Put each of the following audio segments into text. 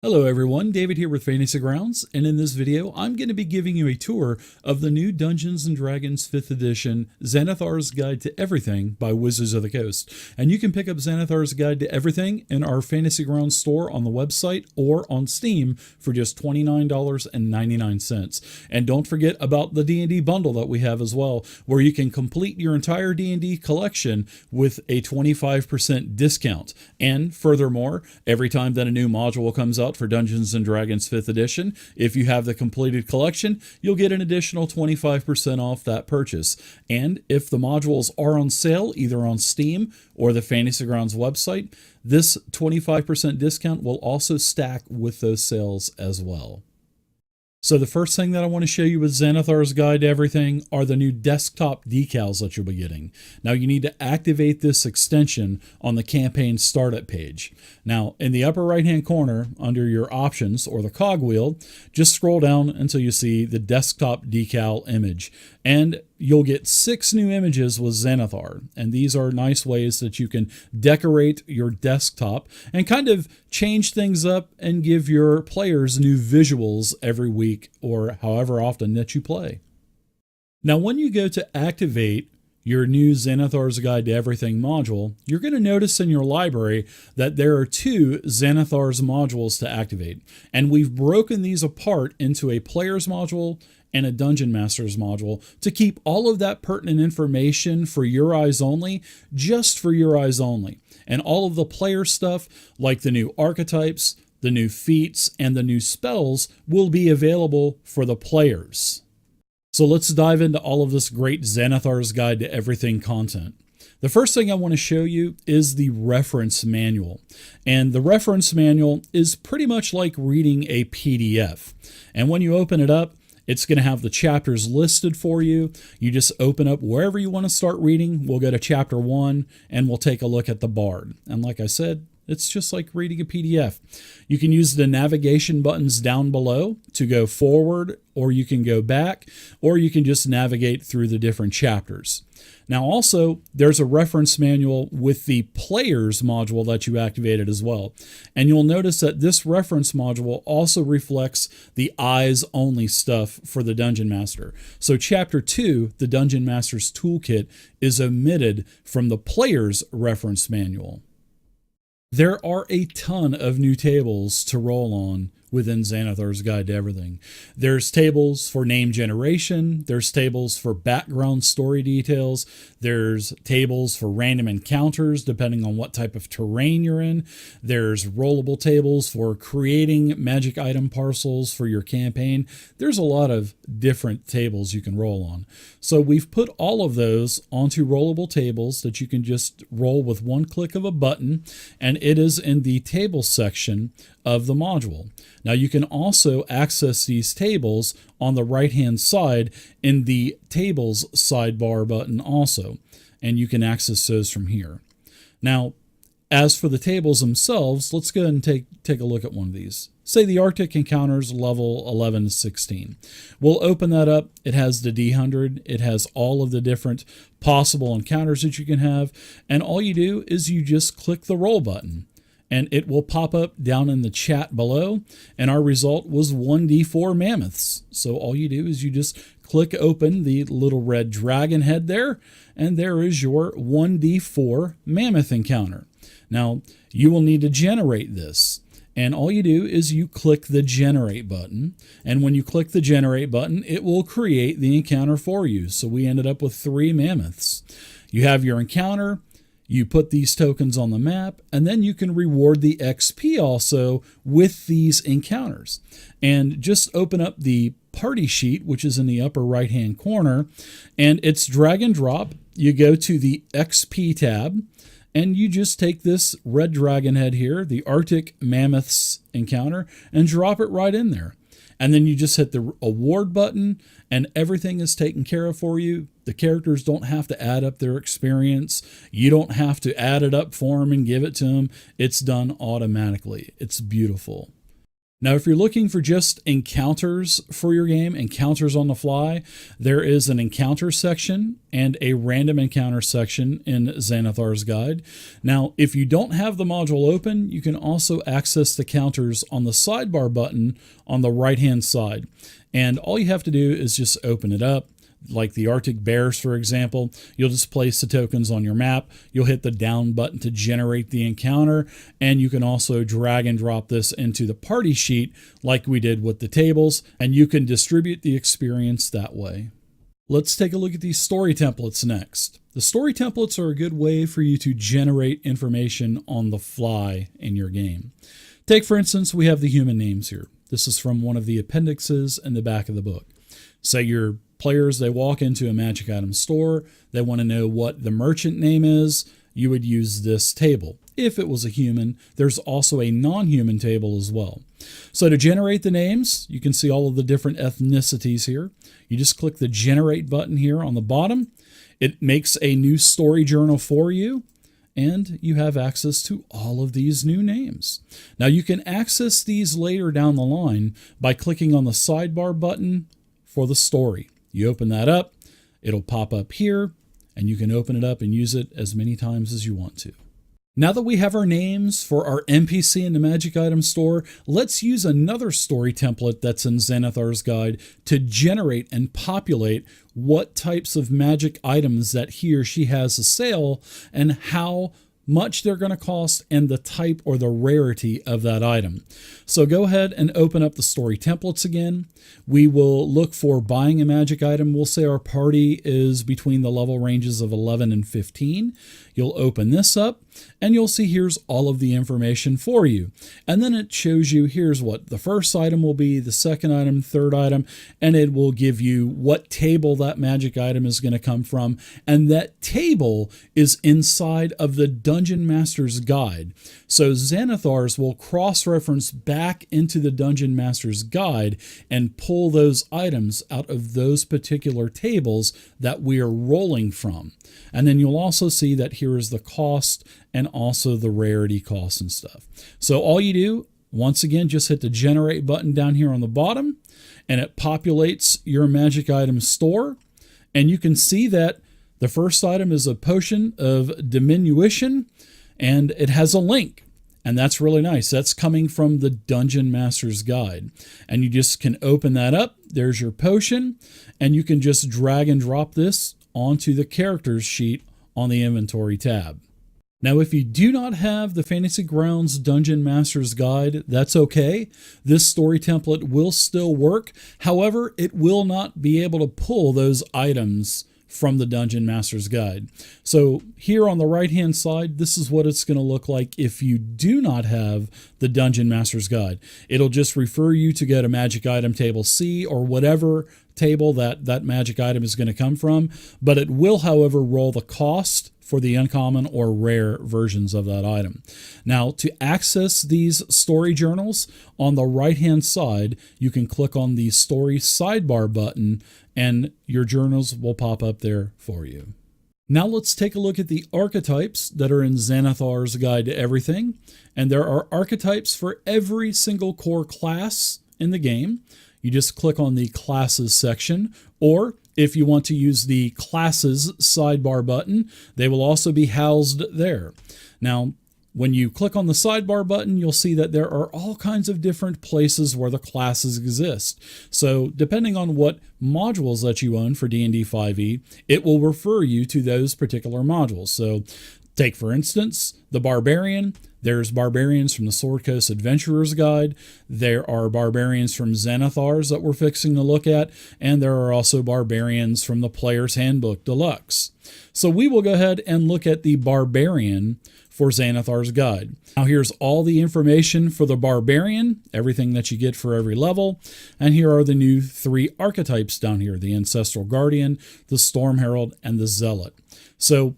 Hello everyone, David here with Fantasy Grounds, and in this video I'm going to be giving you a tour of the new Dungeons & Dragons 5th edition Xanathar's Guide to Everything by Wizards of the Coast. And you can pick up Xanathar's Guide to Everything in our Fantasy Grounds store on the website or on Steam for just $29.99. And don't forget about the D&D bundle that we have as well, where you can complete your entire D&D collection with a 25% discount. And furthermore, every time that a new module comes out for Dungeons & Dragons 5th edition, if you have the completed collection, you'll get an additional 25% off that purchase. And if the modules are on sale, either on Steam or the Fantasy Grounds website, this 25% discount will also stack with those sales as well. So the first thing that I want to show you with Xanathar's Guide to Everything are the new desktop decals that you'll be getting. Now you need to activate this extension on the campaign startup page. Now in the upper right hand corner under your options or the cogwheel, just scroll down until you see the desktop decal image. And you'll get 6 new images with Xanathar. And these are nice ways that you can decorate your desktop and kind of change things up and give your players new visuals every week or however often that you play. Now, when you go to activate your new Xanathar's Guide to Everything module, you're going to notice in your library that there are 2 Xanathar's modules to activate. And we've broken these apart into a player's module and a Dungeon Master's module to keep all of that pertinent information for your eyes only, just for your eyes only. And all of the player stuff, like the new Archetypes, the new Feats, and the new spells, will be available for the players. So let's dive into all of this great Xanathar's Guide to Everything content. The first thing I want to show you is the reference manual. And the reference manual is pretty much like reading a PDF. And when you open it up, it's going to have the chapters listed for you. You just open up wherever you want to start reading. We'll go to chapter 1 and we'll take a look at the Bard. And like I said, it's just like reading a PDF. You can use the navigation buttons down below to go forward, or you can go back, or you can just navigate through the different chapters. Now also, there's a reference manual with the players module that you activated as well. And you'll notice that this reference module also reflects the eyes only stuff for the Dungeon Master. So chapter 2, the Dungeon Master's Toolkit, is omitted from the players reference manual. There are a ton of new tables to roll on within Xanathar's Guide to Everything. There's tables for name generation, there's tables for background story details, there's tables for random encounters depending on what type of terrain you're in, there's rollable tables for creating magic item parcels for your campaign. There's a lot of different tables you can roll on. So we've put all of those onto rollable tables that you can just roll with one click of a button, and it is in the table section of the module. Now you can also access these tables on the right hand side in the tables sidebar button also, and you can access those from here. Now as for the tables themselves, let's go ahead and take a look at one of these. Say the Arctic Encounters level 11 to 16. We'll open that up. It has the D100. It has all of the different possible encounters that you can have. And all you do is you just click the roll button, and it will pop up down in the chat below. And our result was 1d4 mammoths. So all you do is you just click open the little red dragon head there, and there is your 1d4 mammoth encounter. Now, you will need to generate this. And all you do is you click the generate button. And when you click the generate button, it will create the encounter for you. So we ended up with 3 mammoths. You have your encounter. You put these tokens on the map, and then you can reward the XP also with these encounters. And just open up the party sheet, which is in the upper right hand corner, and it's drag and drop. You go to the XP tab, and you just take this red dragon head here, the Arctic Mammoths encounter, and drop it right in there. And then you just hit the award button and everything is taken care of for you. The characters don't have to add up their experience. You don't have to add it up for them and give it to them. It's done automatically. It's beautiful. Now, if you're looking for just encounters for your game, encounters on the fly, there is an encounter section and a random encounter section in Xanathar's Guide. Now, if you don't have the module open, you can also access the counters on the sidebar button on the right-hand side. And all you have to do is just open it up. Like the Arctic bears, for example, you'll just place the tokens on your map. You'll hit the down button to generate the encounter, and you can also drag and drop this into the party sheet like we did with the tables, and you can distribute the experience that way. Let's take a look at these story templates next. The story templates are a good way for you to generate information on the fly in your game. Take, for instance, we have the human names here. This is from one of the appendixes in the back of the book. Say your players, they walk into a magic item store, they want to know what the merchant name is, you would use this table. If it was a human, there's also a non-human table as well. So to generate the names, you can see all of the different ethnicities here. You just click the generate button here on the bottom. It makes a new story journal for you, and you have access to all of these new names. Now you can access these later down the line by clicking on the sidebar button for the story. You open that up, it'll pop up here, and you can open it up and use it as many times as you want to. Now that we have our names for our NPC in the Magic Item Store, let's use another story template that's in Xanathar's Guide to generate and populate what types of magic items that he or she has a sale and how much they're going to cost and the type or the rarity of that item. So go ahead and open up the story templates again. We will look for buying a magic item. We'll say our party is between the level ranges of 11 and 15. You'll open this up and you'll see here's all of the information for you. And then it shows you here's what the first item will be, the second item, third item, and it will give you what table that magic item is going to come from. And that table is inside of the Dungeon Master's Guide. So Xanathar's will cross-reference back into the Dungeon Master's Guide and pull those items out of those particular tables that we are rolling from. And then you'll also see that here is the cost and also the rarity costs and stuff. So all you do, once again, just hit the generate button down here on the bottom, and it populates your magic item store. And you can see that the first item is a potion of diminution, and it has a link. And that's really nice. That's coming from the Dungeon Master's Guide. And you just can open that up. There's your potion. And you can just drag and drop this onto the characters sheet on the inventory tab. Now, if you do not have the Fantasy Grounds Dungeon Master's Guide, that's okay. This story template will still work. However, it will not be able to pull those items from the Dungeon Master's Guide. So here on the right-hand side, this is what it's going to look like if you do not have the Dungeon Master's Guide. It'll just refer you to go to Magic Item Table C or whatever table that magic item is going to come from, but it will, however, roll the cost for the uncommon or rare versions of that item. Now, to access these story journals, on the right-hand side, you can click on the story sidebar button and your journals will pop up there for you. Now let's take a look at the archetypes that are in Xanathar's Guide to Everything. And there are archetypes for every single core class in the game. You just click on the classes section, or if you want to use the classes sidebar button, they will also be housed there. Now, when you click on the sidebar button, you'll see that there are all kinds of different places where the classes exist. So depending on what modules that you own for D&D 5e, it will refer you to those particular modules. So take, for instance, the Barbarian. There's barbarians from the Sword Coast Adventurer's Guide. There are barbarians from Xanathar's that we're fixing to look at. And there are also barbarians from the Player's Handbook Deluxe. So we will go ahead and look at the Barbarian for Xanathar's Guide. Now here's all the information for the Barbarian, everything that you get for every level. And here are the new 3 archetypes down here, the Ancestral Guardian, the Storm Herald, and the Zealot. So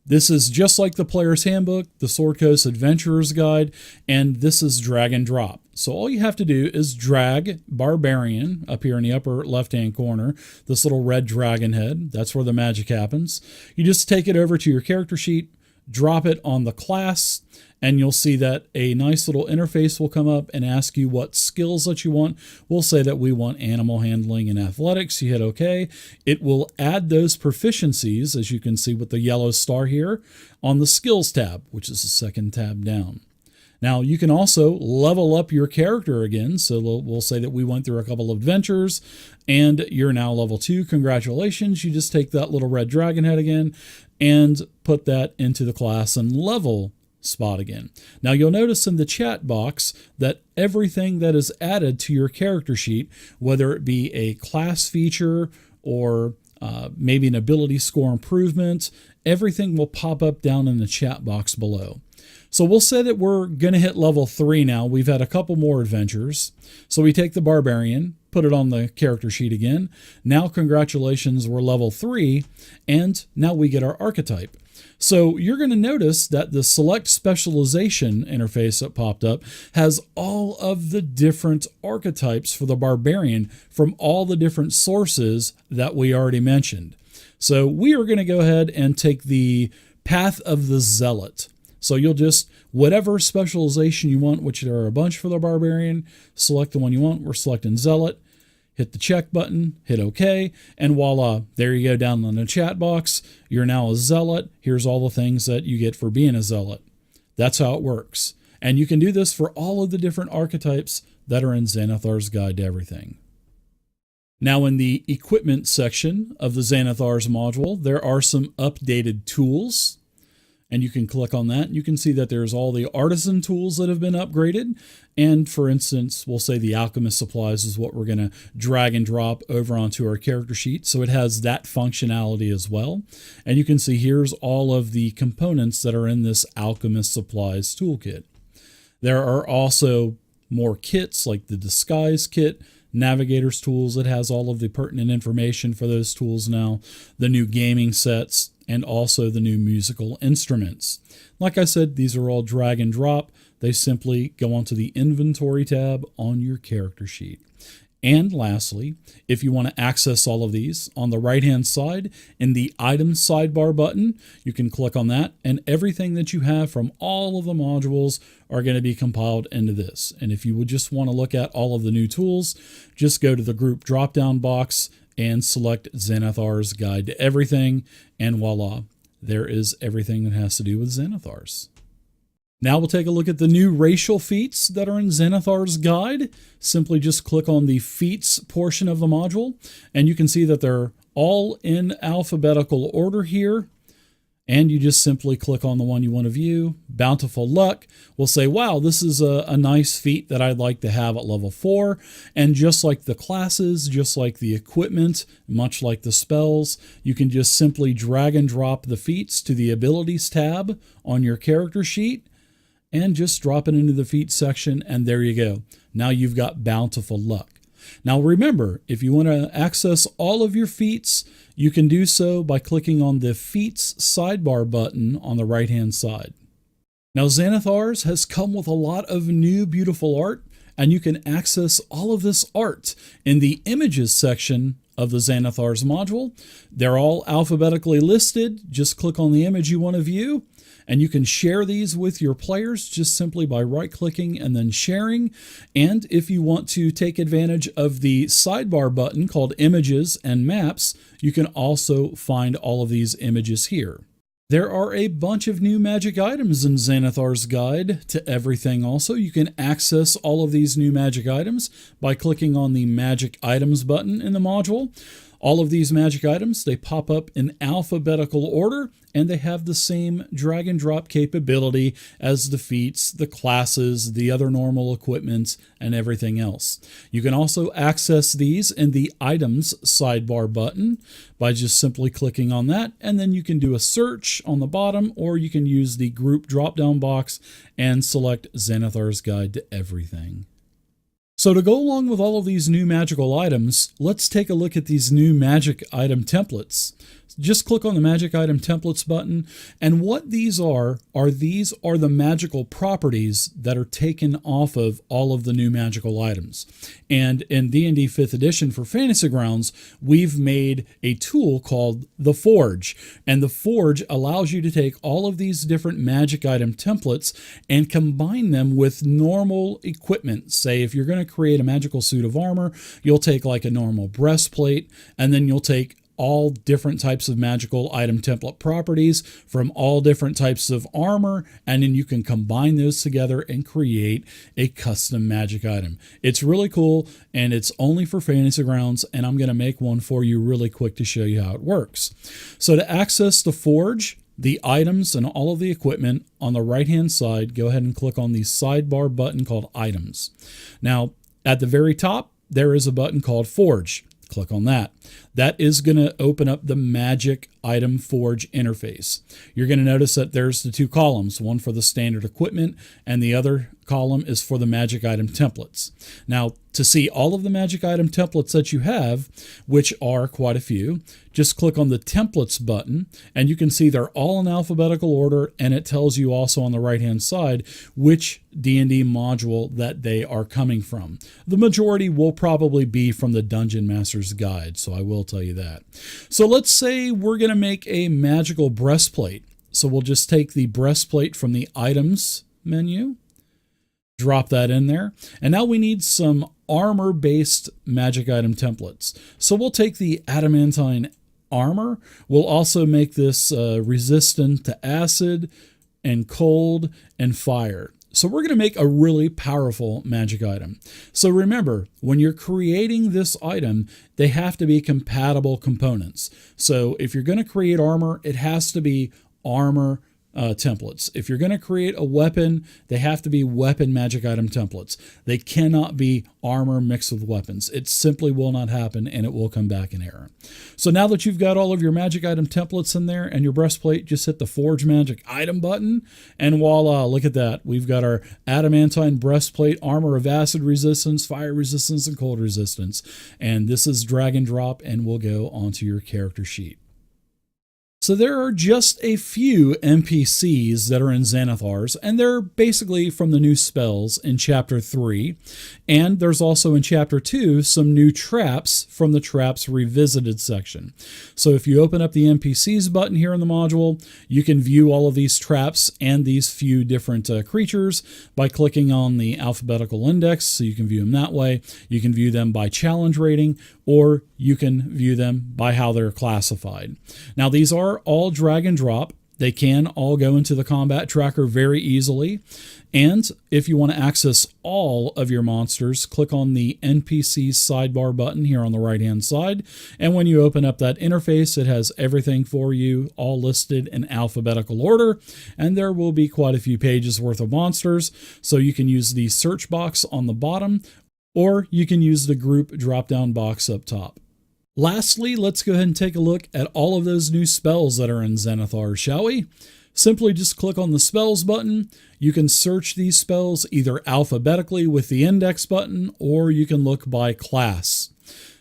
this is just like the Player's Handbook, the Sword Coast Adventurer's Guide, and this is drag and drop. So all you have to do is drag Barbarian up here in the upper left-hand corner, this little red dragon head. That's where the magic happens. You just take it over to your character sheet, drop it on the class, and you'll see that a nice little interface will come up and ask you what skills that you want. We'll say that we want animal handling and athletics. You hit OK. It will add those proficiencies, as you can see with the yellow star here, on the skills tab, which is the second tab down. Now, you can also level up your character again. So we'll say that we went through a couple of adventures and you're now level 2. Congratulations. You just take that little red dragon head again and put that into the class and level spot again. Now, you'll notice in the chat box that everything that is added to your character sheet, whether it be a class feature or maybe an ability score improvement, everything will pop up down in the chat box below. So we'll say that we're going to hit level 3 now. We've had a couple more adventures. So we take the barbarian, put it on the character sheet again. Now, congratulations, we're level 3, and now we get our archetype. So you're going to notice that the select specialization interface that popped up has all of the different archetypes for the barbarian from all the different sources that we already mentioned. So we are going to go ahead and take the path of the zealot. So you'll just, whatever specialization you want, which there are a bunch for the barbarian, select the one you want. We're selecting zealot. Hit the check button, hit OK, and voila, there you go down in the chat box. You're now a zealot. Here's all the things that you get for being a zealot. That's how it works. And you can do this for all of the different archetypes that are in Xanathar's Guide to Everything. Now, in the equipment section of the Xanathar's module, there are some updated tools. And you can click on that. You can see that there's all the artisan tools that have been upgraded. And for instance, we'll say the alchemist supplies is what we're going to drag and drop over onto our character sheet. So it has that functionality as well. And you can see here's all of the components that are in this alchemist supplies toolkit. There are also more kits like the disguise kit, navigator's tools. It has all of the pertinent information for those tools now, the new gaming sets, and also the new musical instruments. Like I said, these are all drag and drop. They simply go onto the inventory tab on your character sheet. And lastly, if you want to access all of these, on the right-hand side in the items sidebar button, you can click on that, and everything that you have from all of the modules are going to be compiled into this. And if you would just want to look at all of the new tools, just go to the group drop-down box and select Xanathar's Guide to Everything, and voila, there is everything that has to do with Xanathar's. Now we'll take a look at the new racial feats that are in Xanathar's Guide. Simply just click on the feats portion of the module, and you can see that they're all in alphabetical order here. And you just simply click on the one you want to view. Bountiful Luck will say, wow, this is a nice feat that I'd like to have at level 4. And just like the classes, just like the equipment, much like the spells, you can just simply drag and drop the feats to the abilities tab on your character sheet and just drop it into the feats section. And there you go. Now you've got Bountiful Luck. Now remember, if you want to access all of your feats, you can do so by clicking on the Feats sidebar button on the right-hand side. Now Xanathar's has come with a lot of new beautiful art, and you can access all of this art in the Images section of the Xanathar's module. They're all alphabetically listed. Just click on the image you want to view. And you can share these with your players just simply by right-clicking and then sharing. And if you want to take advantage of the sidebar button called Images and Maps, you can also find all of these images here. There are a bunch of new magic items in Xanathar's Guide to Everything also. You can access all of these new magic items by clicking on the Magic Items button in the module. All of these magic items, they pop up in alphabetical order, and they have the same drag and drop capability as the feats, the classes, the other normal equipment, and everything else. You can also access these in the items sidebar button by just simply clicking on that, and then you can do a search on the bottom, or you can use the group drop-down box and select Xanathar's Guide to Everything. So to go along with all of these new magical items, let's take a look at these new magic item templates. just click on the Magic Item Templates button. And what these are the magical properties that are taken off of all of the new magical items. And in D&D 5th edition for Fantasy Grounds, we've made a tool called the Forge. And the Forge allows you to take all of these different magic item templates and combine them with normal equipment. Say if you're going to create a magical suit of armor, you'll take like a normal breastplate, and then you'll take all different types of magical item template properties from all different types of armor, and then you can combine those together and create a custom magic item. It's really cool, and it's only for Fantasy Grounds, and I'm going to make one for you really quick to show you how it works. So to access the Forge, the items and all of the equipment, on the right hand side, go ahead and click on the sidebar button called Items. Now at the very top there is a button called Forge. Click on that. That is going to open up the Magic Item Forge interface. You're going to notice that there's the two columns, one for the standard equipment and the other column is for the magic item templates. Now, to see all of the magic item templates that you have, which are quite a few, just click on the templates button and you can see they're all in alphabetical order, and it tells you also on the right hand side which D&D module that they are coming from. The majority will probably be from the Dungeon Master's Guide, so I will tell you that. So let's say we're going to make a magical breastplate. So we'll just take the breastplate from the items menu, drop that in there, and now we need some armor-based magic item templates. So we'll take the adamantine armor. We'll also make this resistant to acid and cold and fire. So we're going to make a really powerful magic item. So remember, when you're creating this item, they have to be compatible components. So if you're going to create armor, it has to be armor templates. If you're going to create a weapon, they have to be weapon magic item templates. They cannot be armor mixed with weapons. It simply will not happen, and it will come back in error. So now that you've got all of your magic item templates in there and your breastplate, just hit the Forge Magic Item button, and voila, look at that. We've got our adamantine breastplate, armor of acid resistance, fire resistance, and cold resistance. And this is drag and drop and will go onto your character sheet. So there are just a few NPCs that are in Xanathars, and they're basically from the new spells in Chapter 3. And there's also in Chapter 2 some new traps from the Traps Revisited section. So if you open up the NPCs button here in the module, you can view all of these traps and these few different creatures by clicking on the alphabetical index, so you can view them that way. You can view them by challenge rating, or you can view them by how they're classified. Now these are all drag and drop. They can all go into the combat tracker very easily. And if you want to access all of your monsters, click on the NPC sidebar button here on the right hand side. And when you open up that interface, it has everything for you all listed in alphabetical order. And there will be quite a few pages worth of monsters. So you can use the search box on the bottom, or you can use the group drop-down box up top. Lastly, let's go ahead and take a look at all of those new spells that are in Xanathar, shall we? Simply just click on the spells button. You can search these spells either alphabetically with the index button, or you can look by class.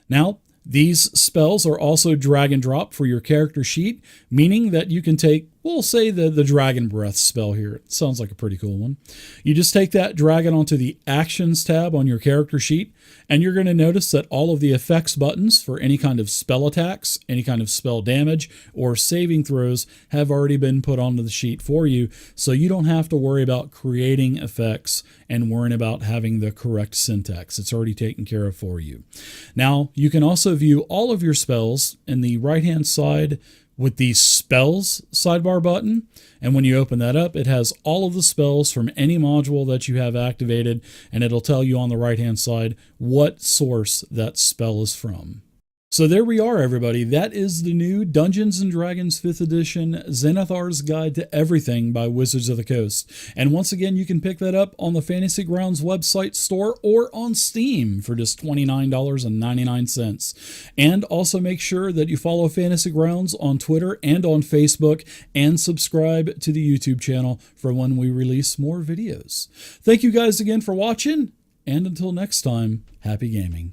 Now, these spells are also drag and drop for your character sheet, meaning that you can take, we'll say the Dragon Breath spell here. It sounds like a pretty cool one. You just take that, drag it onto the Actions tab on your character sheet, and you're going to notice that all of the effects buttons for any kind of spell attacks, any kind of spell damage, or saving throws have already been put onto the sheet for you, so you don't have to worry about creating effects and worrying about having the correct syntax. It's already taken care of for you. Now, you can also view all of your spells in the right-hand side with the Spells sidebar button. And when you open that up, it has all of the spells from any module that you have activated, and it'll tell you on the right-hand side what source that spell is from. So there we are, everybody. That is the new Dungeons & Dragons 5th edition Xanathar's Guide to Everything by Wizards of the Coast. And once again, you can pick that up on the Fantasy Grounds website store or on Steam for just $29.99. And also make sure that you follow Fantasy Grounds on Twitter and on Facebook, and subscribe to the YouTube channel for when we release more videos. Thank you guys again for watching, and until next time, happy gaming.